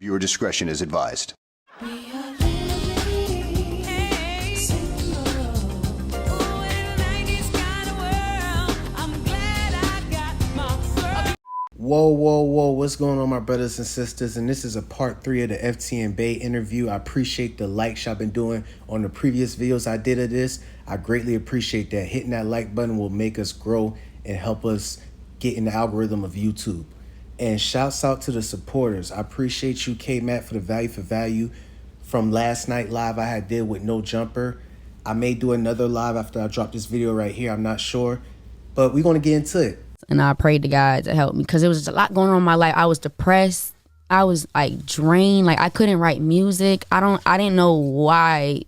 Viewer discretion is advised. Whoa, whoa, whoa, what's going on, my brothers and sisters? And this is a part 3 of the F.T.N. Bay interview. I appreciate the likes y'all been doing on the previous videos I did of this. I greatly appreciate that. Hitting that like button will make us grow and help us get in the algorithm of YouTube. And shouts out to the supporters. I appreciate you, K-Matt, for the value for value. From last night live I had did with No Jumper. I may do another live after I drop this video right here. I'm not sure. But we're going to get into it. And I prayed to God to help me because there was just a lot going on in my life. I was depressed. I was like drained. Like I couldn't write music. I didn't know why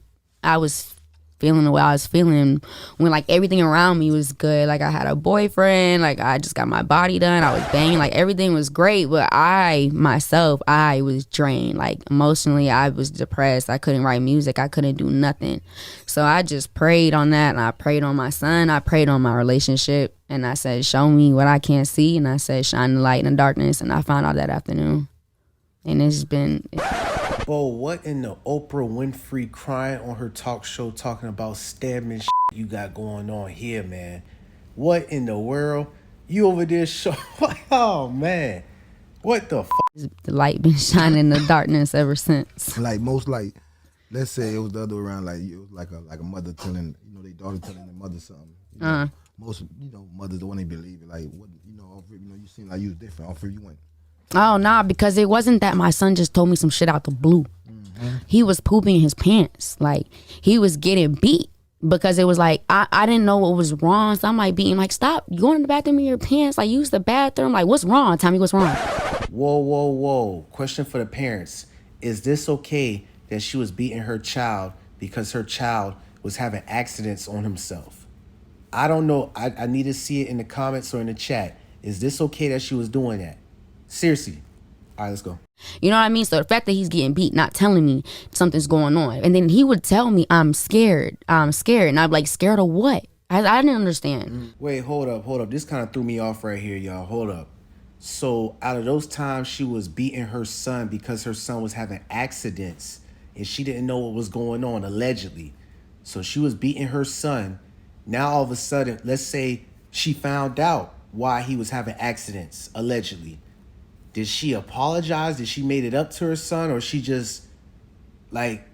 I was feeling the way I was feeling when like everything around me was good. Like I had a boyfriend. Like I just got my body done. I was banging. Like everything was great. But I was drained. Like emotionally, I was depressed. I couldn't write music. I couldn't do nothing. So I just prayed on that. And I prayed on my son. I prayed on my relationship. And I said, show me what I can't see. And I said, shine the light in the darkness. And I found out that afternoon. And it's been... Whoa, what in the Oprah Winfrey crying on her talk show talking about stabbing shit you got going on here, man? What in the world? You over there show... Oh, man. What the f***? The light been shining in the darkness ever since. Like most, like, let's say it was the other way around, like it was like a mother telling, their daughter telling their mother something. Most, mothers don't want to believe it. Like, what, you seem like you was different. Off you went. Oh, nah, because it wasn't that my son just told me some shit out the blue. He was pooping his pants. Like, he was getting beat because it was like, I didn't know what was wrong. So I'm like beating, like, stop going to the bathroom in your pants. Like, use the bathroom. Like, what's wrong? Tell me what's wrong. Whoa, whoa, whoa. Question for the parents. Is this okay that she was beating her child because her child was having accidents on himself? I don't know. I need to see it in the comments or in the chat. Is this okay that she was doing that? Seriously. All right, let's go. You know what I mean? So the fact that he's getting beat, not telling me something's going on. And then he would tell me, I'm scared. I'm scared. And I'm like, scared of what? I didn't understand. Wait, hold up. This kind of threw me off right here, y'all. Hold up. So out of those times she was beating her son because her son was having accidents and she didn't know what was going on, allegedly. So she was beating her son. Now all of a sudden, let's say she found out why he was having accidents, allegedly. Did she apologize? Did she made it up to her son? Or she just, like,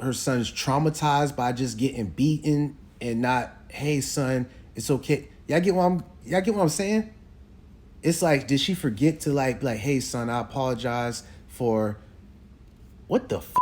her son's traumatized by just getting beaten and not, hey, son, it's okay. Y'all get what I'm saying? It's like, did she forget to, like, hey, son, I apologize for, what the f***?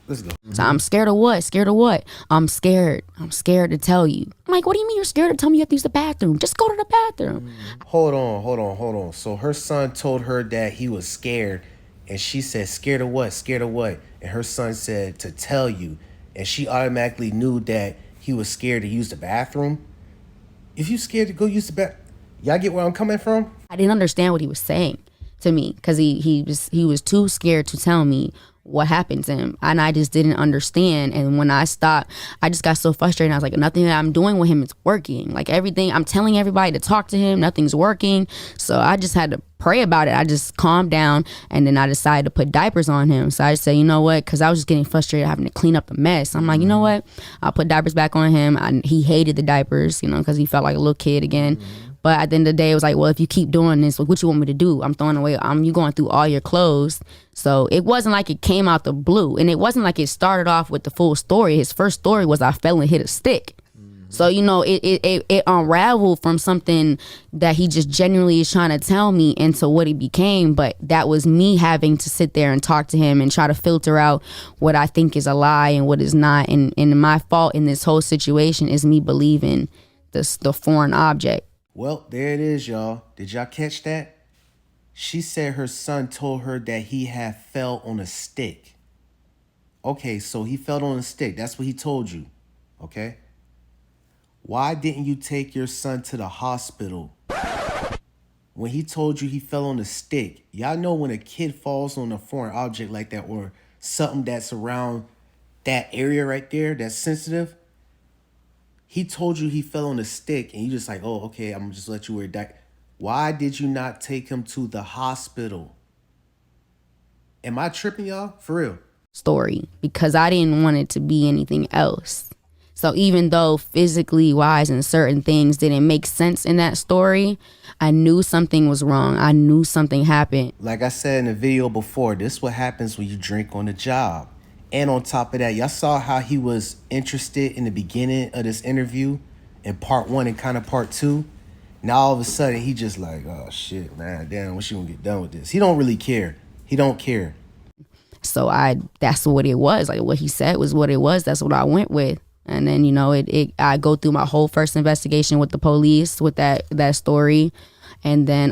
Let's go. So I'm scared of what? Scared of what? I'm scared. I'm scared to tell you. I'm like, what do you mean you're scared to tell me you have to use the bathroom? Just go to the bathroom. Hold on. So her son told her that he was scared, and she said, scared of what? Scared of what? And her son said, to tell you. And she automatically knew that he was scared to use the bathroom. If you scared to go use the bathroom, y'all get where I'm coming from? I didn't understand what he was saying to me because he was too scared to tell me what happened to him, and I just didn't understand. And when I stopped, I just got so frustrated. I was like, nothing that I'm doing with him is working. Like everything I'm telling everybody to talk to him, nothing's working. So I just had to pray about it. I just calmed down, and then I decided to put diapers on him. So I just said, you know what, because I was just getting frustrated having to clean up the mess. I'm like, you know what, I'll put diapers back on him. He hated the diapers, because he felt like a little kid again. But at the end of the day, it was like, well, if you keep doing this, what you want me to do? I'm throwing away, you going through all your clothes. So it wasn't like it came out the blue. And it wasn't like it started off with the full story. His first story was I fell and hit a stick. So, it unraveled from something that he just genuinely is trying to tell me into what it became. But that was me having to sit there and talk to him and try to filter out what I think is a lie and what is not. And my fault in this whole situation is me believing the foreign object. Well, there it is, y'all. Did y'all catch that? She said her son told her that he had fell on a stick. Okay, so he fell on a stick. That's what he told you. Okay? Why didn't you take your son to the hospital when he told you he fell on a stick? Y'all know when a kid falls on a foreign object like that or something that's around that area right there that's sensitive, he told you he fell on a stick and you just like, oh, okay, I'm gonna just let you wear that. Why did you not take him to the hospital? Am I tripping, y'all? For real? Story, because I didn't want it to be anything else. So even though physically wise and certain things didn't make sense in that story, I knew something was wrong. I knew something happened. Like I said in the video before, this what happens when you drink on the job. And on top of that, y'all saw how he was interested in the beginning of this interview in part 1 and kind of part 2. Now all of a sudden he just like, oh shit, man, damn, when she gonna get done with this? He don't really care. He don't care. So that's what it was. Like what he said was what it was. That's what I went with. And then, you know, I go through my whole first investigation with the police with that story. And then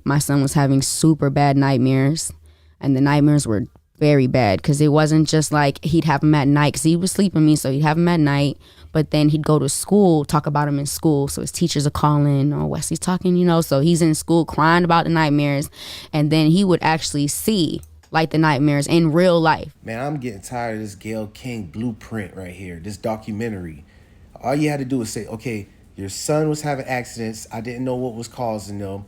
my son was having super bad nightmares. And the nightmares were very bad because it wasn't just like he'd have them at night because he was sleeping me. So he'd have them at night. But then he'd go to school, talk about him in school. So his teachers are calling, oh, Wesley's talking, you know. So he's in school crying about the nightmares. And then he would actually see like the nightmares in real life. Man, I'm getting tired of this Gayle King blueprint right here, this documentary. All you had to do is say, okay, your son was having accidents. I didn't know what was causing them.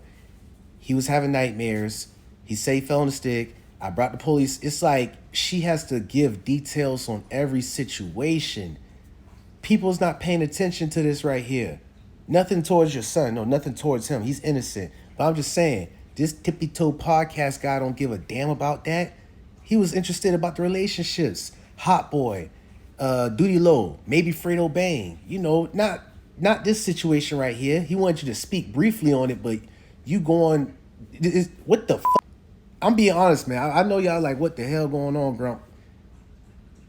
He was having nightmares. He said he fell on the stick. I brought the police. It's like she has to give details on every situation. People's not paying attention to this right here. Nothing towards your son. No, nothing towards him. He's innocent. But I'm just saying, this tippy toe podcast guy don't give a damn about that. He was interested about the relationships. Hot Boy, Duty Low, maybe Fredo Bang. You know, not this situation right here. He wanted you to speak briefly on it, but you going, what the fuck? I'm being honest, man. I know y'all like, what the hell going on, Grump?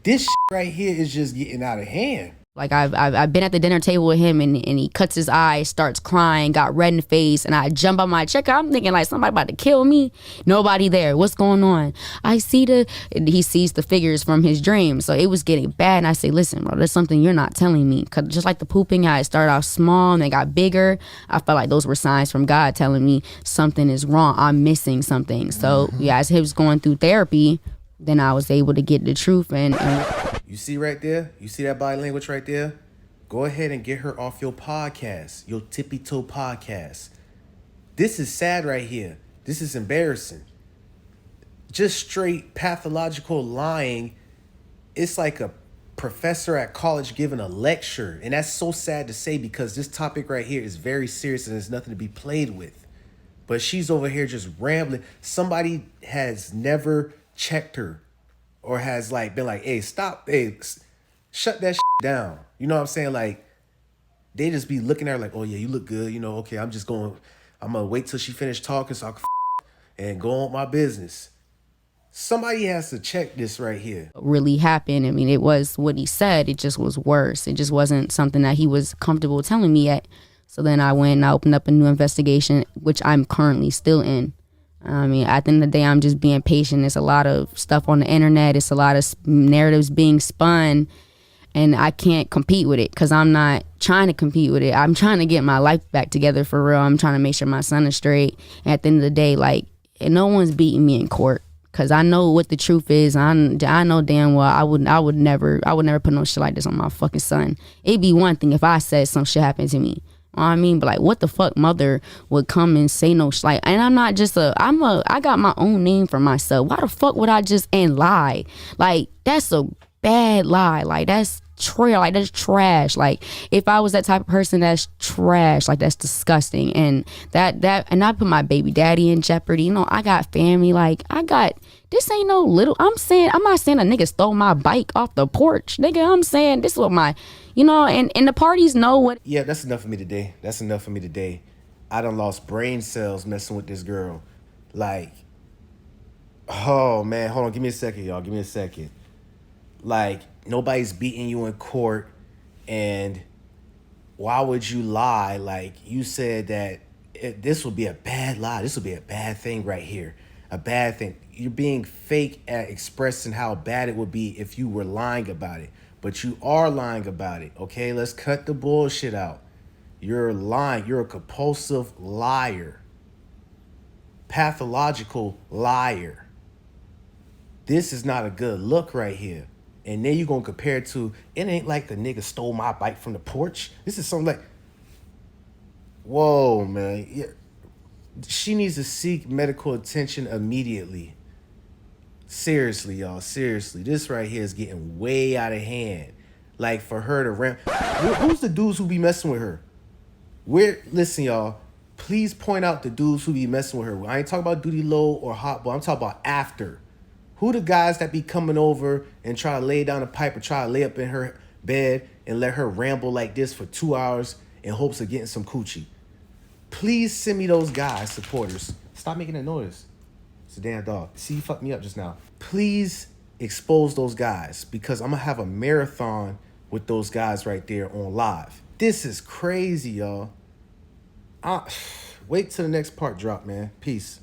This shit right here is just getting out of hand. Like I've been at the dinner table with him and he cuts his eye, starts crying, got red in the face, and I jump on my checker. I'm thinking like somebody about to kill me. Nobody there. What's going on? He sees the figures from his dream. So it was getting bad. And I say, listen, bro, there's something you're not telling me. Cause just like the pooping, how it started off small and then got bigger. I felt like those were signs from God telling me something is wrong. I'm missing something. So yeah, as he was going through therapy, then I was able to get the truth and you see right there? You see that body language right there? Go ahead and get her off your podcast, your tippy toe podcast. This is sad right here. This is embarrassing. Just straight pathological lying. It's like a professor at college giving a lecture. And that's so sad to say because this topic right here is very serious and there's nothing to be played with. But she's over here just rambling. Somebody has never checked her. Or has like been like, hey, stop, hey, shut that shit down. You know what I'm saying? Like, they just be looking at her like, oh yeah, you look good. You know, okay, I'm gonna wait till she finished talking so I can and go on my business. Somebody has to check this right here. Really happened. I mean, it was what he said. It just was worse. It just wasn't something that he was comfortable telling me yet. So then I went and I opened up a new investigation, which I'm currently still in. I mean, at the end of the day, I'm just being patient. There's a lot of stuff on the internet. It's a lot of narratives being spun, and I can't compete with it because I'm not trying to compete with it. I'm trying to get my life back together for real. I'm trying to make sure my son is straight. And at the end of the day, like, no one's beating me in court because I know what the truth is. I know damn well I would never put no shit like this on my fucking son. It'd be one thing if I said some shit happened to me. You know what I mean? But like, what the fuck mother would come and say no like, and I'm not just I got my own name for myself. Why the fuck would I just lie? Like, that's a bad lie. Like, that's that's trash. Like, if I was that type of person, that's trash. Like, that's disgusting. And and I put my baby daddy in jeopardy. You know, I got family. Like, this ain't no little, I'm not saying a nigga stole my bike off the porch. Nigga, I'm saying this is what my, you know, and the parties know what. Yeah, that's enough for me today. That's enough for me today. I done lost brain cells messing with this girl. Like, oh man, hold on. Give me a second, y'all. Give me a second. Like, nobody's beating you in court, and why would you lie? Like, you said that this would be a bad lie. This would be a bad thing right here. A bad thing. You're being fake at expressing how bad it would be if you were lying about it. But you are lying about it, okay? Let's cut the bullshit out. You're lying. You're a compulsive liar. Pathological liar. This is not a good look right here. And then you're going to compare it to, it ain't like the nigga stole my bike from the porch. This is something like, whoa, man. Yeah. She needs to seek medical attention immediately. Seriously, y'all. Seriously, this right here is getting way out of hand. Like for her to ramp. Who's the dudes who be messing with her? Listen, y'all. Please point out the dudes who be messing with her. I ain't talking about Duty Low or Hot Boy. I'm talking about after. Who the guys that be coming over and try to lay down a pipe or try to lay up in her bed and let her ramble like this for 2 hours in hopes of getting some coochie? Please send me those guys, supporters. Stop making that noise. It's a damn dog. See, you fucked me up just now. Please expose those guys because I'm going to have a marathon with those guys right there on live. This is crazy, y'all. Wait till the next part drop, man. Peace.